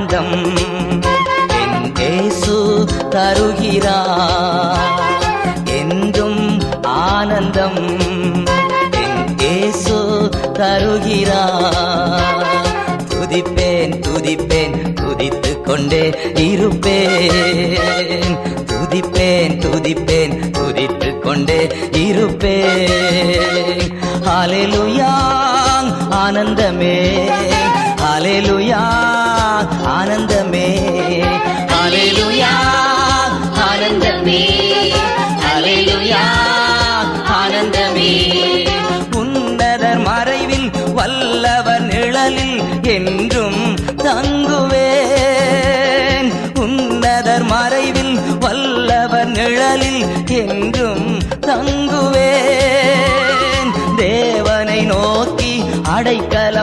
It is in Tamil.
ஆனந்தம் என் இயேசு தருகிறார். என்றும் ஆனந்தம் என் இயேசு தருகிறார். துதிப்பேன் துதிப்பேன் துதித்துக் கொண்டே இருப்பேன். துதிப்பேன் துதிப்பேன் துதித்துக் கொண்டே இருப்பேன். ஹல்லேலூயா ஆனந்தமே, ஹல்லேலூயா ஆனந்தமே, ஹல்லேலூயா ஆனந்தமே, ஹல்லேலூயா ஆனந்தமே. உன்னதர் மறைவில் வல்லவர் நிழலில் என்றும் தங்குவேன். உன்னதர் மறைவில் வல்லவர் நிழலில் என்றும் தங்குவேன்.